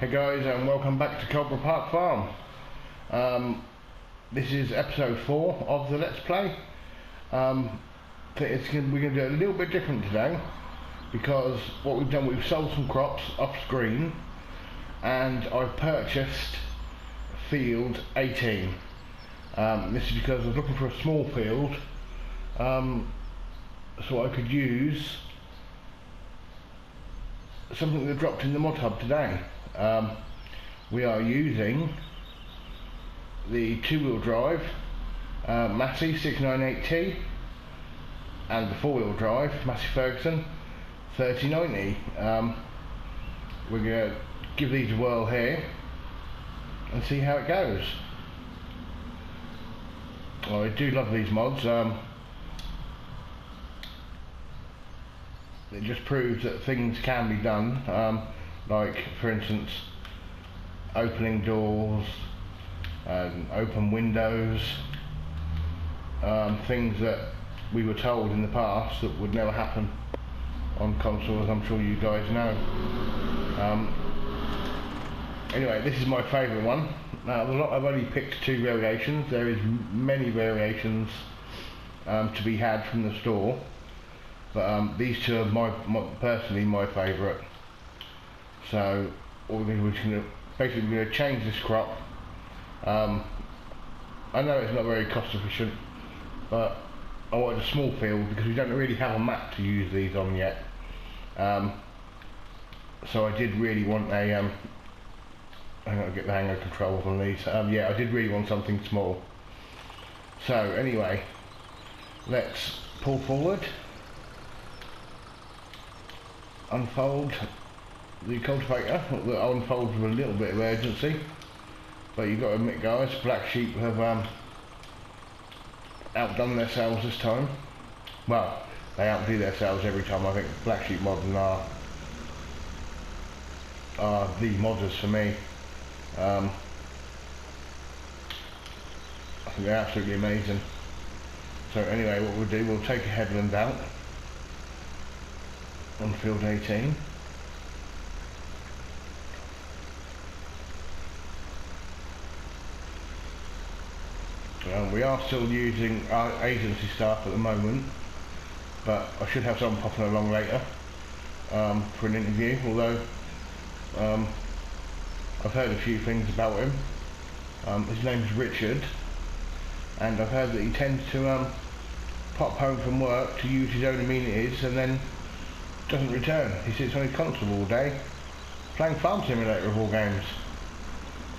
Hey guys, and welcome back to Coldborough Park Farm. This is episode 4 of the Let's Play. We're going to do it a little bit different today, because what we've done, we've sold some crops off screen, and I've purchased field 18. This is because I was looking for a small field, so I could use something that dropped in the mod hub today. We are using the 2-wheel drive Massey 698T and the 4-wheel drive Massey Ferguson 3090. We're going to give these a whirl here and see how it goes. Well, I do love these mods. It just proves that things can be done, like for instance opening doors and open windows, things that we were told in the past that would never happen on consoles. I'm sure you guys know. Anyway, this is my favourite one. Now, I've only picked 2 variations. There is many variations to be had from the store, but these 2 are personally my favourite. So what we're going to basically change this crop. I know it's not very cost efficient, but I wanted a small field because we don't really have a map to use these on yet. So I did really want a I'm going to get the hang of controls on these. Yeah, I did really want something small. So anyway, let's pull forward, unfold the cultivator. That unfolds with a little bit of urgency, but you've got to admit, guys, Black Sheep have outdone themselves this time. Well, they outdo themselves every time. I think Black Sheep modding are the modders for me. I think they're absolutely amazing. So anyway, what we'll do, we'll take a headland out on field 18. We are still using our agency staff at the moment, but I should have someone popping along later for an interview, although I've heard a few things about him. His name's Richard, and I've heard that he tends to pop home from work to use his own amenities and then doesn't return. He sits on his console all day playing Farm Simulator of all games.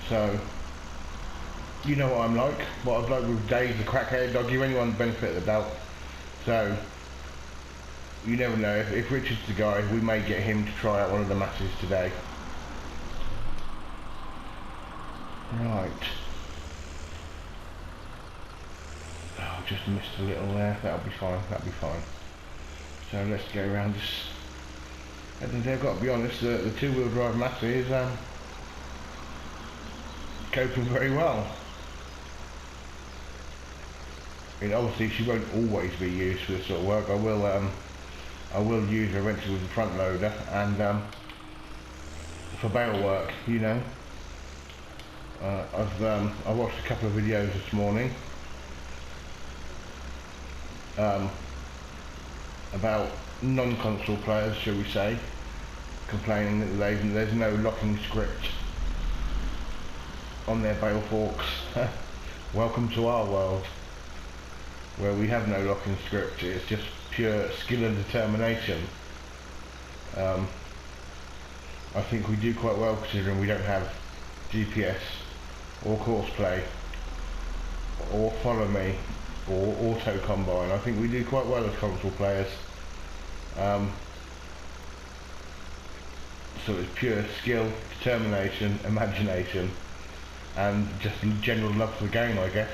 So you know what I'm like, what I've like with Dave the crackhead. I'll give anyone the benefit of the doubt. So you never know, if Richard's the guy, we may get him to try out one of the matches today. Right. Oh, just missed a little there. That'll be fine, that'll be fine. So let's go around this. And I've got to be honest, the 2-wheel drive Massey is coping very well. I mean, obviously she won't always be used for this sort of work. I will use her eventually with the front loader and for bale work, you know. I watched a couple of videos this morning about non-console players, shall we say, complaining that there's no locking script on their bale forks. Welcome to our world, where we have no locking script. It's just pure skill and determination. I think we do quite well considering we don't have GPS or Courseplay or Follow Me or Auto Combine. I think we do quite well as console players. So it's pure skill, determination, imagination, and just general love for the game, I guess.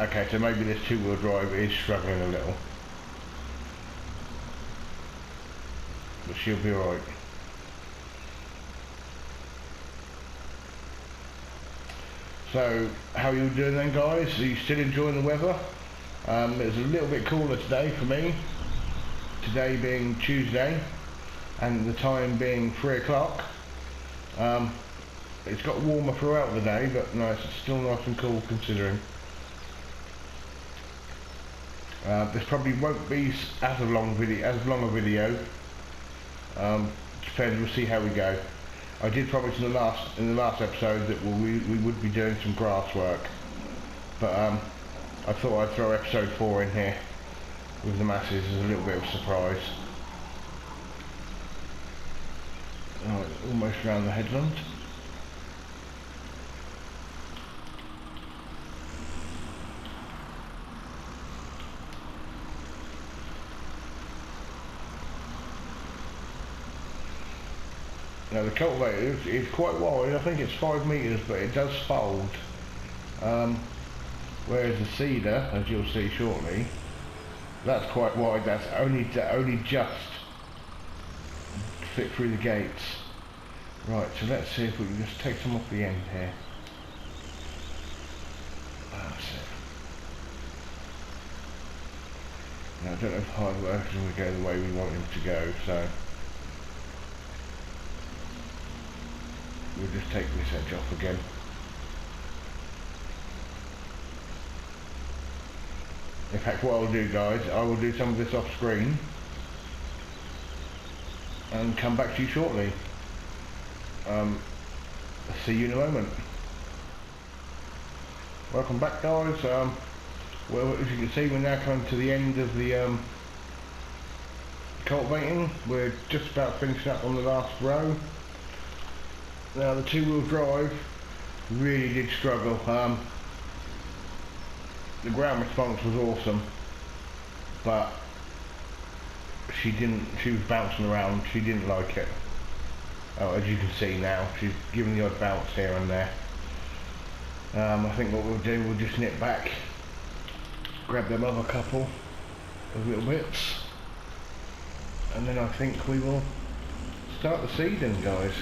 Okay, so maybe this 2-wheel drive is struggling a little, but she'll be alright. So, how are you doing then, guys? Are you still enjoying the weather? It's a little bit cooler today for me, today being Tuesday, and the time being 3 o'clock. It's got warmer throughout the day, but no, it's still nice and cool considering. This probably won't be as long a video. Depends. We'll see how we go. I did promise in the last episode that we would be doing some grass work, but I thought I'd throw episode 4 in here with the masses as a little bit of a surprise. Right, almost around the headland. Now the cultivator is quite wide. I think it's 5 metres, but it does fold. Whereas the seeder, as you'll see shortly, that's quite wide. That's only just fit through the gates. Right, so let's see if we can just take some off the end here. That's it. Now I don't know if hard work is going to go the way we want him to go, so we'll just take this edge off again. In fact, what I'll do, guys, I will do some of this off screen and come back to you shortly. See you in a moment. Welcome back, guys. Well, as you can see, we're now coming to the end of the cultivating. We're just about finishing up on the last row. Now the 2-wheel drive really did struggle. The ground response was awesome, but she was bouncing around. She didn't like it. Oh, as you can see now, she's giving the odd bounce here and there. I think what we'll do, we'll just nip back, grab them other couple of little bits, and then I think we will start the seeding, guys.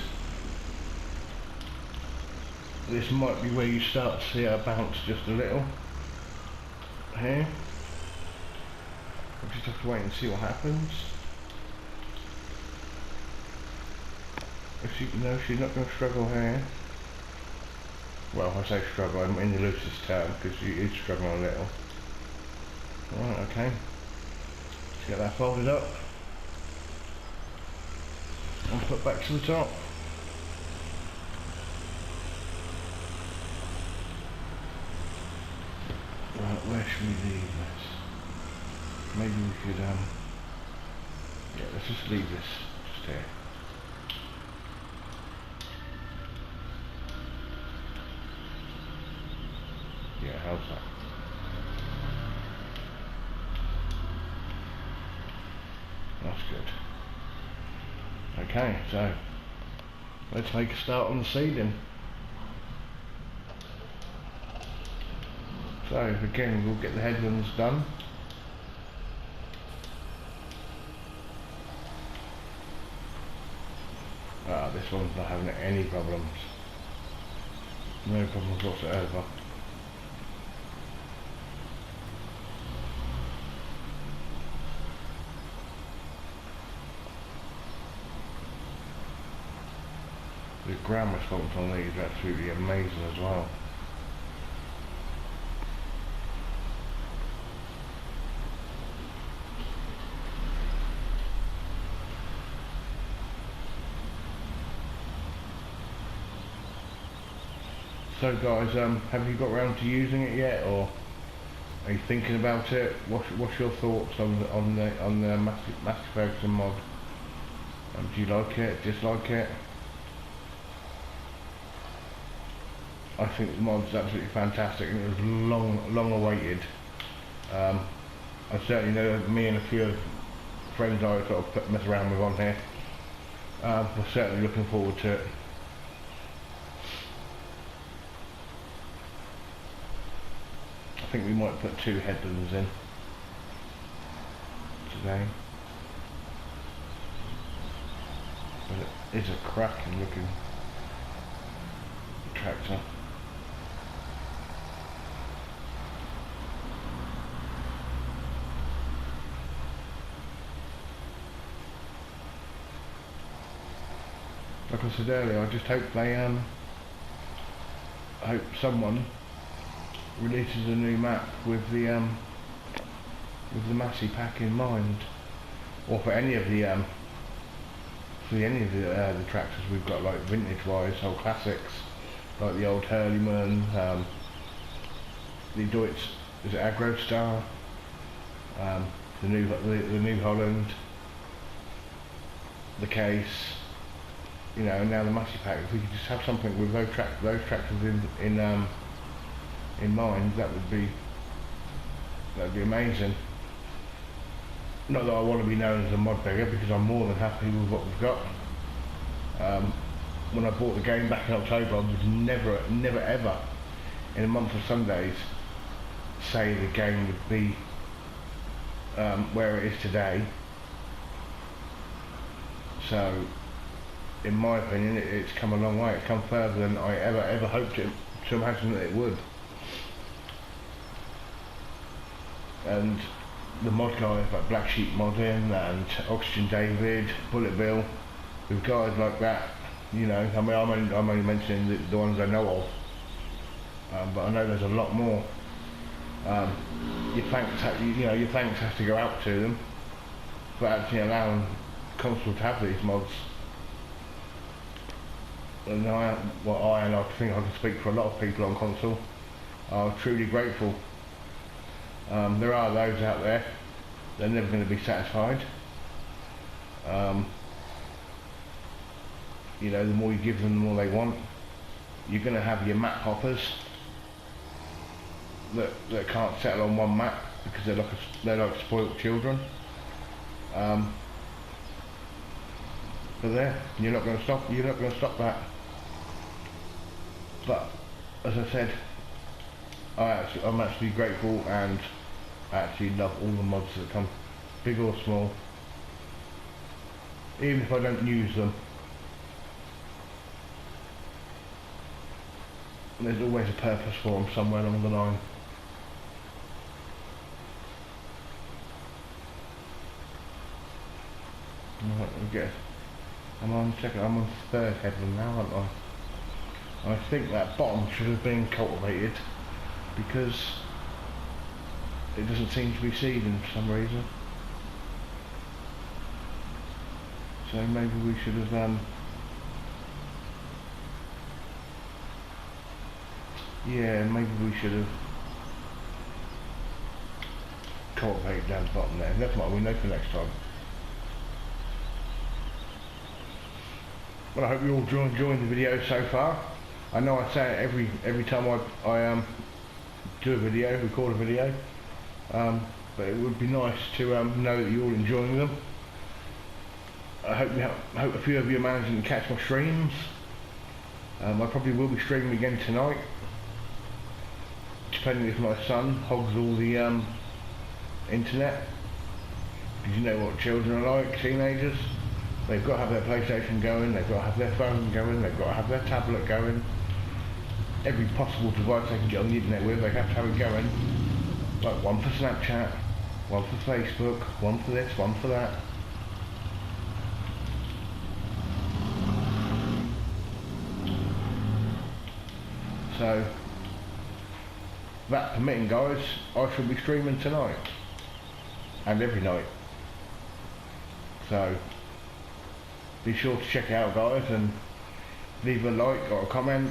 This might be where you start to see her bounce just a little. Here. We'll just have to wait and see what happens. If she, no, she's not going to struggle here. Well, I say struggle, I'm in the loosest term because she is struggling a little. Right, okay. Let's get that folded up and put back to the top. Right, where should we leave this? Maybe we could, yeah, let's just leave this just here. Yeah, how's that? That's good. Okay, so let's make a start on the seeding. So again, we'll get the headlands done. This one's not having any problems. No problems whatsoever. The ground response on these is absolutely amazing as well. So guys, have you got around to using it yet, or are you thinking about it? What's your thoughts on the Massive Ferguson mod? Do you like it? Dislike it? I think the mod's absolutely fantastic, and it was long awaited. I certainly know me and a few of friends I sort of mess around with on here. We're certainly looking forward to it. I think we might put 2 headlands in today. But it is a cracking looking tractor. like I said earlier, I just hope they I hope someone releases a new map with the Massey pack in mind, or for any of the the tractors we've got, like vintage wise, old classics, like the old Hurleyman, the Deutz, is it Agrostar, the New Holland, the Case, you know, and now the Massey pack. If we could just have something with those tractors in mind, that would be amazing. Not that I want to be known as a mod beggar, because I'm more than happy with what we've got. When I bought the game back in October, I would never ever in a month of Sundays say the game would be where it is today. So in my opinion, it's come a long way. It's come further than I ever hoped to imagine that it would. And the mod guys like Black Sheep Modding and Oxygen David, Bullet Bill, with guys like that, you know, I mean, I'm only mentioning the ones I know of, but I know there's a lot more. Your thanks have to go out to them for actually allowing console to have these mods. And I think I can speak for a lot of people on console, are truly grateful. There are those out there, they're never going to be satisfied. You know, the more you give them, the more they want. You're going to have your map hoppers that can't settle on one map because they're like spoilt children. But there, you're not going to stop that. But as I said, I'm actually grateful, and I actually love all the mods that come, big or small. Even if I don't use them, there's always a purpose for them somewhere along the line. I'm on third headland now, aren't I? I think that bottom should have been cultivated, because it doesn't seem to be seeding for some reason. So maybe we should have cultivated down the bottom there. That's what we know for next time. Well, I hope you all enjoying the video so far. I know I say it every time I do a video, record a video, but it would be nice to know that you're all enjoying them. I hope a few of you are managing to catch my streams. I probably will be streaming again tonight, depending if my son hogs all the internet, because you know what children are like, teenagers. They've got to have their PlayStation going, they've got to have their phone going, they've got to have their tablet going. Every possible device they can get on the internet with, they have to have it going. Like one for Snapchat, one for Facebook, one for this, one for that. So, that permitting, guys, I shall be streaming tonight. And every night. So, be sure to check it out, guys, and leave a like or a comment,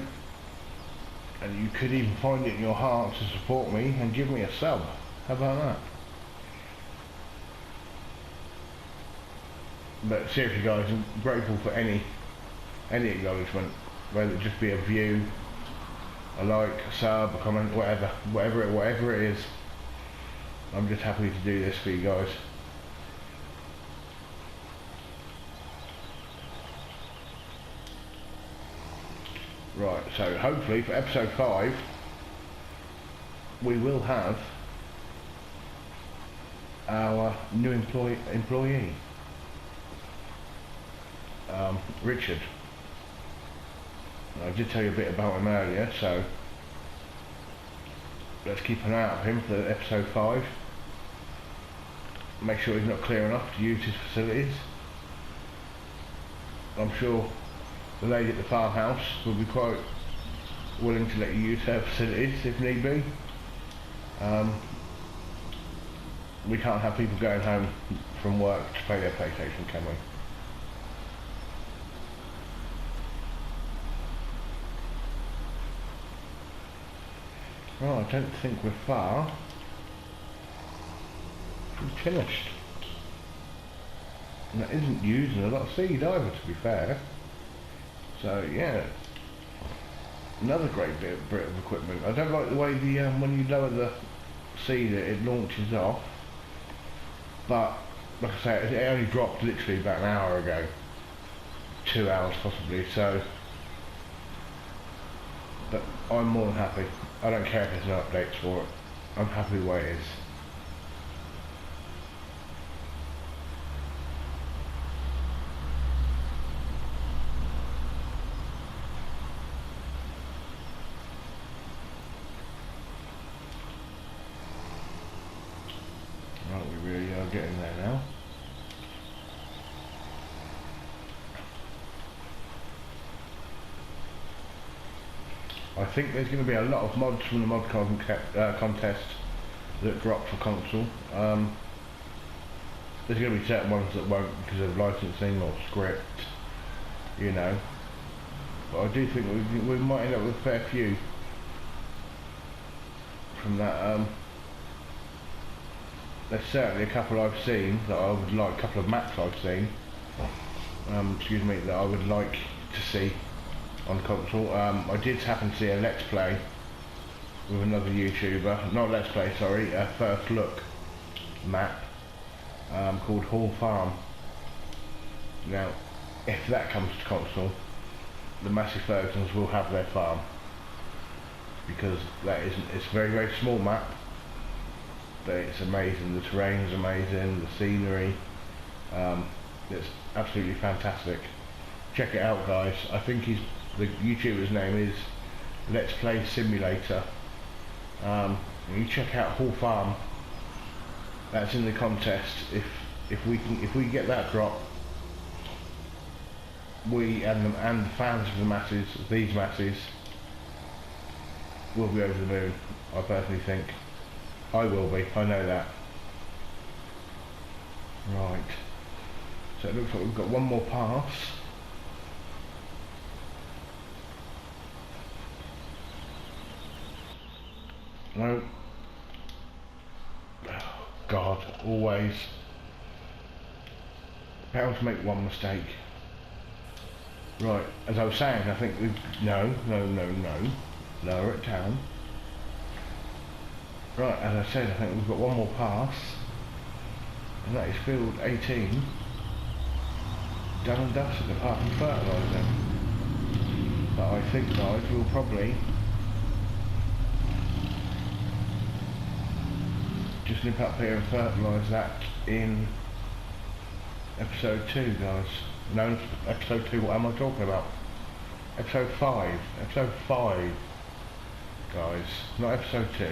and you could even find it in your heart to support me and give me a sub. How about that? But seriously, guys, I'm grateful for any acknowledgement, whether it just be a view, a like, a sub, a comment, whatever it is. I'm just happy to do this for you guys. Right, so hopefully for episode 5 we will have our new employee, Richard. I did tell you a bit about him earlier, so let's keep an eye out for him for episode 5. Make sure he's not clear enough to use his facilities. I'm sure the lady at the farmhouse will be quite willing to let you use her facilities if need be. We can't have people going home from work to play their PlayStation, can we? Right, I don't think we're far. We're finished. And that isn't using a lot of seed either, to be fair. So yeah, another great bit of equipment. I don't like the way the when you lower the seed it launches off. But like I say, it only dropped literally about an hour ago, 2 hours possibly. So, but I'm more than happy. I don't care if there's no updates for it. I'm happy the way it is. Right, we really are getting there now. I think there's going to be a lot of mods from the mod contest that drop for console. There's going to be certain ones that won't because of licensing or script, you know. But I do think we might end up with a fair few from that. There's certainly a couple I've seen that I would like, a couple of maps I've seen, excuse me, that I would like to see on console. I did happen to see a Let's Play with another YouTuber, not Let's Play, sorry, a First Look map called Hall Farm. Now, if that comes to console, the Massey Fergusons will have their farm, because it's a very, very small map, but it's amazing. The terrain is amazing, the scenery, it's absolutely fantastic. Check it out, guys. I think the YouTuber's name is Let's Play Simulator. You check out Hall Farm. That's in the contest. If we get that drop, we and the fans of the masses, these masses, will be over the moon. I personally think. I will be. I know that. Right. So it looks like we've got one more pass. No. Oh, God, always bound to make one mistake. Right, as I was saying, I think we've... No. Lower it down. Right, as I said, I think we've got one more pass. And that is field 18. Done and dusted, apart from fertiliser. But I think, guys, we'll probably just nip up here and fertilise that in episode 2, guys. No, episode 2, what am I talking about? Episode 5. Episode 5, guys. Not episode 2.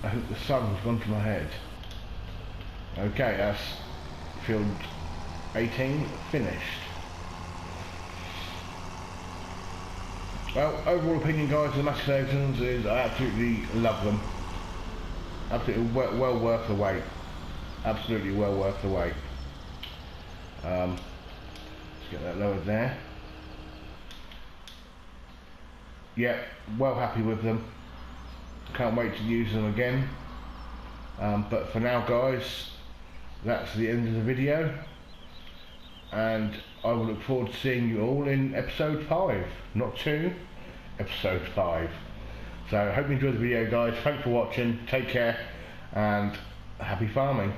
I think the sun has gone to my head. Okay, that's field 18 finished. Well, overall opinion, guys, the Massey Fergusons is I absolutely love them. Absolutely well worth the wait. Absolutely well worth the wait. Let's get that lowered there. Yeah, well happy with them. Can't wait to use them again. But for now, guys, that's the end of the video. And I will look forward to seeing you all in episode 5. Not 2, episode 5. So I hope you enjoyed the video, guys. Thanks for watching. Take care and happy farming.